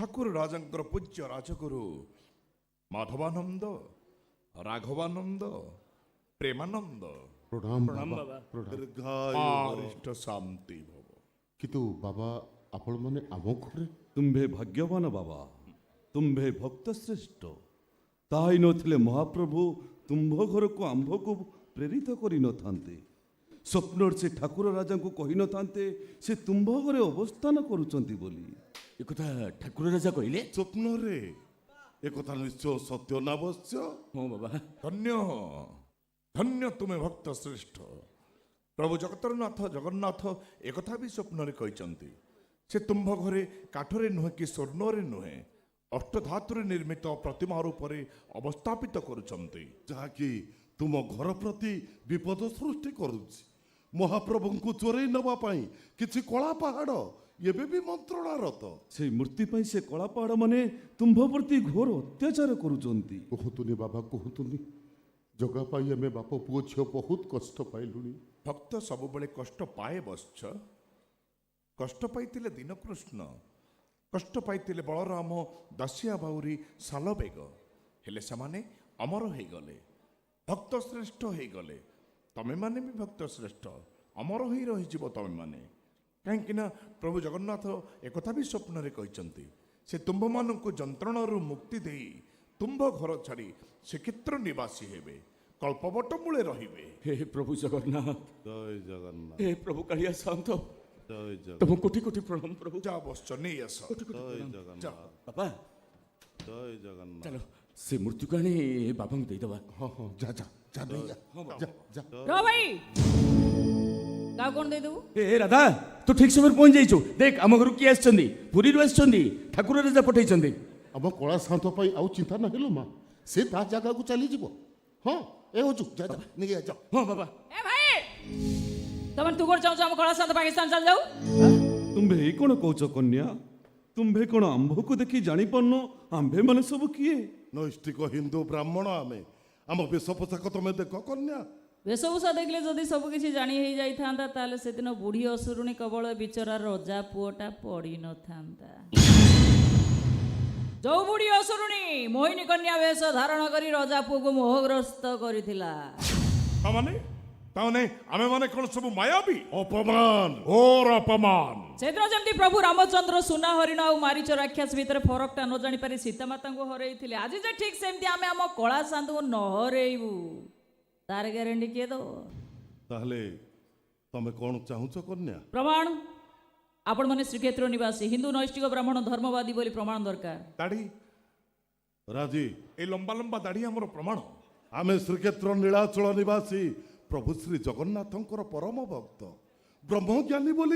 ठाकुर राजंकर पूज्य राजगुरु माधवानंद राघवानंद प्रेमानंद प्रणाम प्रणाम बाबा बाबा। प्रणाम दीर्घायु आरिष्ट शांति भव। किंतु बाबा आपण माने आम घरे तुम्भे भाग्यवान बाबा तुम्भे भक्त श्रेष्ठ ताई नथिले महाप्रभु तुम्भ घर को आंभ को प्रेरित करि नथांते स्वप्नर से ठाकुर राजा को कहि नथांते से तुम्भ घरे अवस्थान करूचंती बोली एकथा ठाकुर राजा कहले स्वप्न रे एक कथा निश्चय सत्य नावश्य हाँ बाबा धन्य धन्य तुम्हें भक्त श्रेष्ठ प्रभु जगतरनाथ जगन्नाथ एकथा भी स्वप्न रे कहचंती से तुम्भ घरे काठरे नुहे कि स्वर्णरे नुहे अष्टधातुरे निर्मित प्रतिमा रूपरे अवस्थापित करुचंती ଯାହାକି ତୁମ ଘର ପ୍ରତି ବିପଦ ସୃଷ୍ଟି କରୁଛି ମହାପ୍ରଭୁଙ୍କୁ ଚୋରେଇ ନେବା ପାଇଁ କିଛି କଳା ପାହାଡ଼ ଏବେ ବି ମନ୍ତ୍ରଣାରତ से मूर्ति पई से कला पहाड़ माने तुम्भ प्रति घोर अत्याचार करूचंती कहतुनी बाबा कहतुनी जगा पाई आमे बाप पुओ झियो बहुत कष्ट पाइलुनी भक्त सबुबले कष्ट पाए बश्च कष्ट पाइतिले दीनकृष्ण कष्ट पाइतिले बलराम दस्या बाउरी सालबेग हेले समाने अमर हो गले भक्त श्रेष्ठ हो गले तमे माने भी भक्त श्रेष्ठ अमर हो रही तमे माने कहीं प्रभु जगन्नाथ एकथा भी स्वप्न रे कहचंती से तुम्भ मानकु जंत्रणरू मुक्ति देई तुम्भ घर छाड़ी श्रीक्षेत्र निवासी हेबे कल्पवट मूले रहिबे। हे प्रभु जगन्नाथ ଜୟ ଜଗନ୍ନାଥ हे प्रभु कालिया शांत ଜୟ ଜଗନ୍ନାଥ तुम कोटि कोटि प्रणाम प्रभु जा बस नहीं आस ଜୟ ଜଗନ୍ନାଥ बाबा ଜୟ ଜଗନ୍ନାଥ चलो से मूर्ति को आनी बाबा को देदबा हां हां जा जा जा नहीं जा जा जा रो भाई का कौन दे दू ए राधा तू ठीक समय पहुंच जाइछु देख आम घर किए आछंदी पुरी रु आछंदी ठाकुर राजा पठैछंदी अब कला शांत पाई आउ चिंता ना हेलो मा से ता जगह को चली जीवो हां ए होजु जा जा नहीं जा हां बाबा ए भाई तमन तू कोन चाहू हम कला संत पाकिस्तान चल जाऊ तुम्भे ही कौन कौच कन्या तुम्भे कौन आंभ को देखी जानी पारन आंभे माने सब किए ନୈଷ୍ଠିକ ହିନ୍ଦୁ ବ୍ରାହ୍ମଣ ଆମେ ଆମ ବେଶ ପୋଷାକ ତମେ ଦେଖ କନ୍ୟା ବେଶଭୂଷା ଦେଖିଲେ ଯଦି ସବୁ କିଛି ଜାଣି ହେଇ ଯାଇଥାନ୍ତା ତାହେଲେ ସେଦିନ ବୁଢୀ ଅସୁରୁଣୀ କବଳ ବିଚରା ରଜା ପୁଅଟା ପଡି ନଥାନ୍ତା ଯୋଉ ବୁଢୀ ଅସୁରୁଣୀ ମୋହିନୀ କନ୍ୟା ବେଶ ଧାରଣ କରି ରଜା ପୁଅକୁ ମୋହଗ୍ରସ୍ତ କରିଥିଲା ताने आमे माने कौन सब मायावी ଅପମାନ और अपमान ସେଦିନ ଯେମିତି ପ୍ରଭୁ ରାମଚନ୍ଦ୍ର ସୁନା ହରିଣ ଆଉ ମାରିଚ ରାକ୍ଷସ ଭିତରେ ଫରକଟା ନ ଜାଣିପାରି ସୀତାମାତାଙ୍କୁ ହରେଇଥିଲେ ଆଜି ଯେ ଠିକ୍ ସେମିତି ଆମେ ଆମ କଳା ସାନ୍ଧୁକୁ ନ ହରେଇବୁ ତାର ଗ୍ୟାରେଣ୍ଟି କିଏ ଦବ ତାହେଲେ ତମେ କ'ଣ ଚାହୁଁଛ କନ୍ୟା ପ୍ରମାଣ ଆପଣମାନେ ଶ୍ରୀକ୍ଷେତ୍ର ନିବାସୀ ହିନ୍ଦୁ ନୈଷ୍ଠିକ ବ୍ରାହ୍ମଣ ଧର୍ମବାଦୀ ବୋଲି ପ୍ରମାଣ ଦରକାର दाढ़ी ରାଜି ए लंबा लंबा दाढ़ी हमर प्रमाण ଆମେ ଶ୍ରୀକ୍ଷେତ୍ର ନୀଳାଚଳ ନିବାସୀ ପ୍ରଭୁ ଶ୍ରୀ ଜଗନ୍ନାଥଙ୍କର ପରମ ଭକ୍ତ ବ୍ରହ୍ମଜ୍ଞାନୀ ବୋଲି